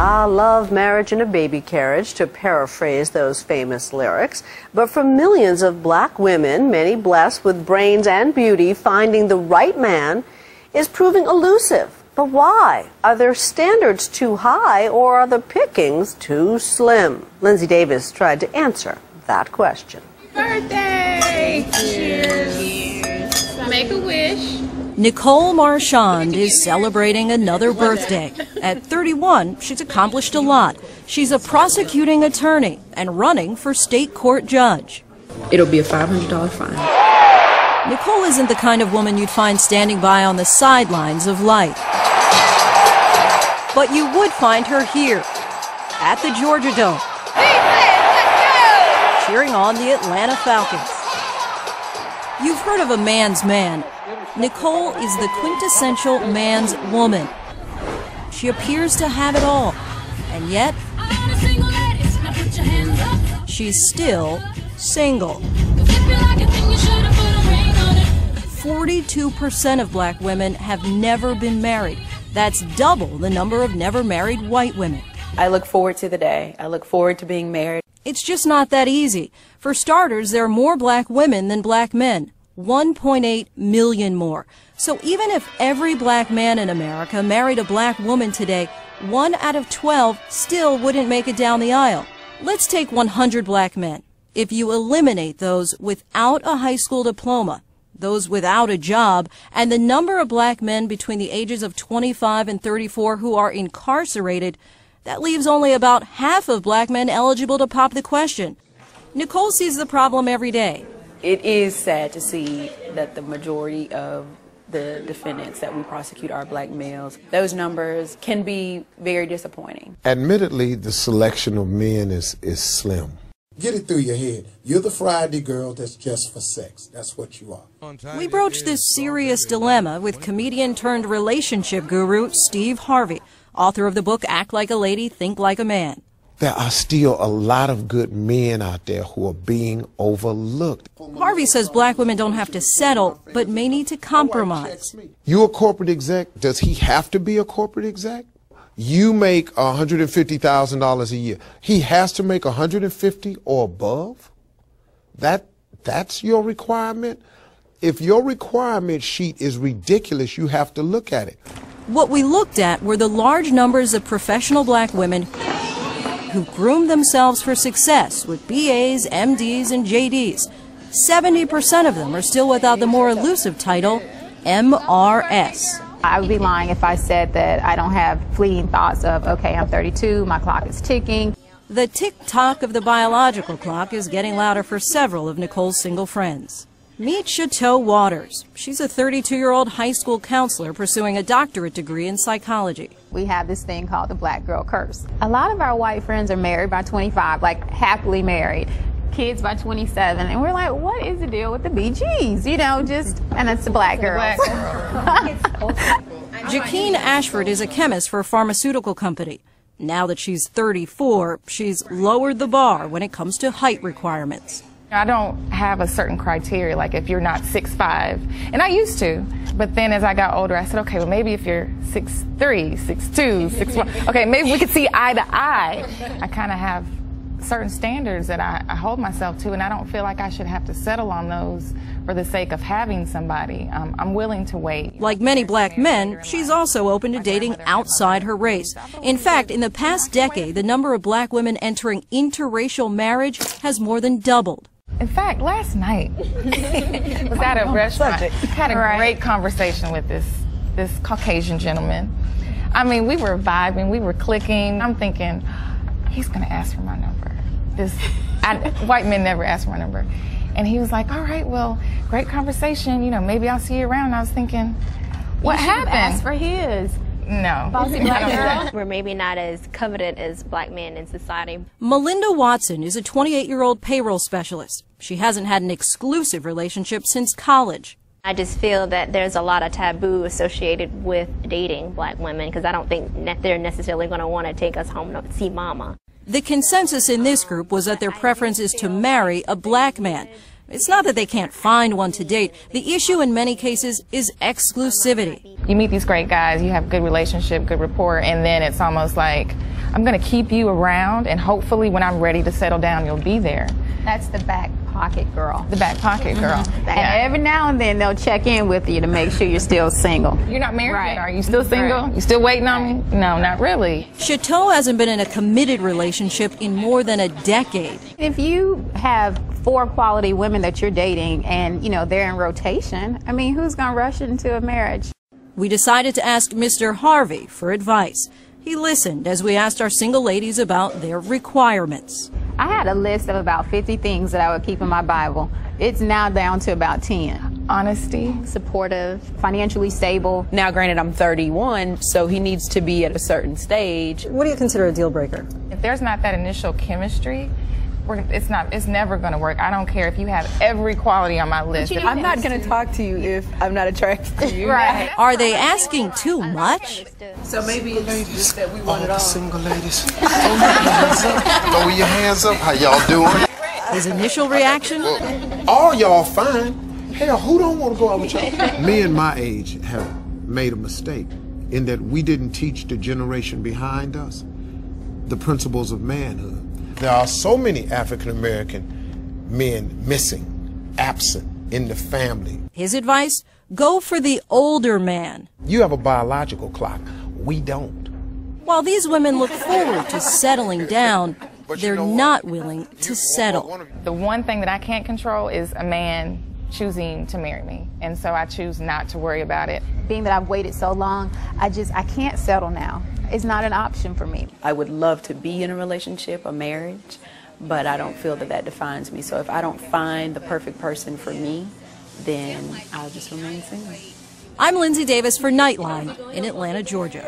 Ah, love, marriage, and a baby carriage, to paraphrase those famous lyrics. But for millions of black women, many blessed with brains and beauty, finding the right man is proving elusive. But why? Are their standards too high, or are the pickings too slim? Lindsay Davis tried to answer that question. Birthday! Cheers! Make a wish. Nicole Marchand is celebrating another birthday. At 31, she's accomplished a lot. She's a prosecuting attorney and running for state court judge. It'll be a $500 fine. Nicole isn't the kind of woman you'd find standing by on the sidelines of life. But you would find her here, at the Georgia Dome, cheering on the Atlanta Falcons. You've heard of a man's man. Nicole is the quintessential man's woman. She appears to have it all, and yet she's still single. 42% of black women have never been married. That's double the number of never married white women. I look forward to the day. I look forward to being married. It's just not that easy. For starters, there are more black women than black men. 1.8 million more. So even if every black man in America married a black woman today, 1 out of 12 still wouldn't make it down the aisle. Let's take 100 black men. If you eliminate those without a high school diploma, those without a job, and the number of black men between the ages of 25 and 34 who are incarcerated, that leaves only about half of black men eligible to pop the question. Nicole sees the problem every day. It is sad to see that the majority of the defendants that we prosecute are black males. Those numbers can be very disappointing. Admittedly, the selection of men is slim. Get it through your head. You're the Friday girl that's just for sex. That's what you are. We broached this serious dilemma with comedian turned relationship guru Steve Harvey, author of the book Act Like a Lady, Think Like a Man. There are still a lot of good men out there who are being overlooked. Harvey says black women don't have to settle, but may need to compromise. You a corporate exec? Does he have to be a corporate exec? You make $150,000 a year. He has to make $150,000 or above? That's your requirement? If your requirement sheet is ridiculous, you have to look at it. What we looked at were the large numbers of professional black women who groomed themselves for success with BAs, MDs, and JDs. 70% of them are still without the more elusive title, MRS. I would be lying if I said that I don't have fleeting thoughts of, okay, I'm 32, my clock is ticking. The tick-tock of the biological clock is getting louder for several of Nicole's single friends. Meet Chateau Waters. She's a 32-year-old high school counselor pursuing a doctorate degree in psychology. We have this thing called the black girl curse. A lot of our white friends are married by 25, like happily married. Kids by 27, and we're like, what is the deal with the BGs? You know, and it's the black girls. Jaqueen Ashford is a chemist for a pharmaceutical company. Now that she's 34, she's lowered the bar when it comes to height requirements. I don't have a certain criteria, like if you're not 6'5", and I used to, but then as I got older, I said, okay, well maybe if you're 6'3", 6'2", 6'1", okay, maybe we could see eye to eye. I kind of have certain standards that I hold myself to, and I don't feel like I should have to settle on those for the sake of having somebody. I'm willing to wait. Like many black men, she's also open to dating outside her race. In fact, in the past decade, the number of black women entering interracial marriage has more than doubled. In fact, last night, was at a restaurant, had a great conversation with this Caucasian gentleman. I mean, we were vibing, we were clicking. I'm thinking, he's gonna ask for my number. White men never ask for my number. And he was like, all right, well, great conversation, you know, maybe I'll see you around. I was thinking, what happened? Asked for his. No. Bossy black girl. We're maybe not as coveted as black men in society. Melinda Watson is a 28-year-old payroll specialist. She hasn't had an exclusive relationship since college. I just feel that there's a lot of taboo associated with dating black women because I don't think they're necessarily going to want to take us home to see mama. The consensus in this group was that their preference is to marry a black man. It's not that they can't find one to date. The issue in many cases is exclusivity. You meet these great guys, you have good relationship, good rapport, and then it's almost like, I'm going to keep you around, and hopefully when I'm ready to settle down, you'll be there. That's the back pocket girl. The back pocket girl. And every now and then they'll check in with you to make sure you're still single. You're not married yet, are you still single? You still waiting on me? No, not really. Chateau hasn't been in a committed relationship in more than a decade. If you have 4 quality women that you're dating and, you know, they're in rotation, I mean, who's going to rush into a marriage? We decided to ask Mr. Harvey for advice. He listened as we asked our single ladies about their requirements. I had a list of about 50 things that I would keep in my Bible. It's now down to about 10. Honesty. Supportive. Financially stable. Now, granted, I'm 31, so he needs to be at a certain stage. What do you consider a deal breaker? If there's not that initial chemistry, it's never going to work. I don't care if you have every quality on my list. I'm not going to talk to you if I'm not attracted to you. Right. Are they asking too much? So maybe it's just that we want it all. Single ladies, throw your hands up. Throw your hands up. How y'all doing? His initial reaction? All y'all fine. Hell, who don't want to go out with y'all? Men my age have made a mistake in that we didn't teach the generation behind us the principles of manhood. There are so many African-American men missing, absent in the family. His advice? Go for the older man. You have a biological clock. We don't. While these women look forward to settling down, they're not willing to settle. The one thing that I can't control is a man choosing to marry me, and so I choose not to worry about it. Being that I've waited so long, I can't settle now. It's not an option for me. I would love to be in a relationship, a marriage, but I don't feel that that defines me. So if I don't find the perfect person for me, then I'll just remain single. I'm Lindsay Davis for Nightline in Atlanta, Georgia.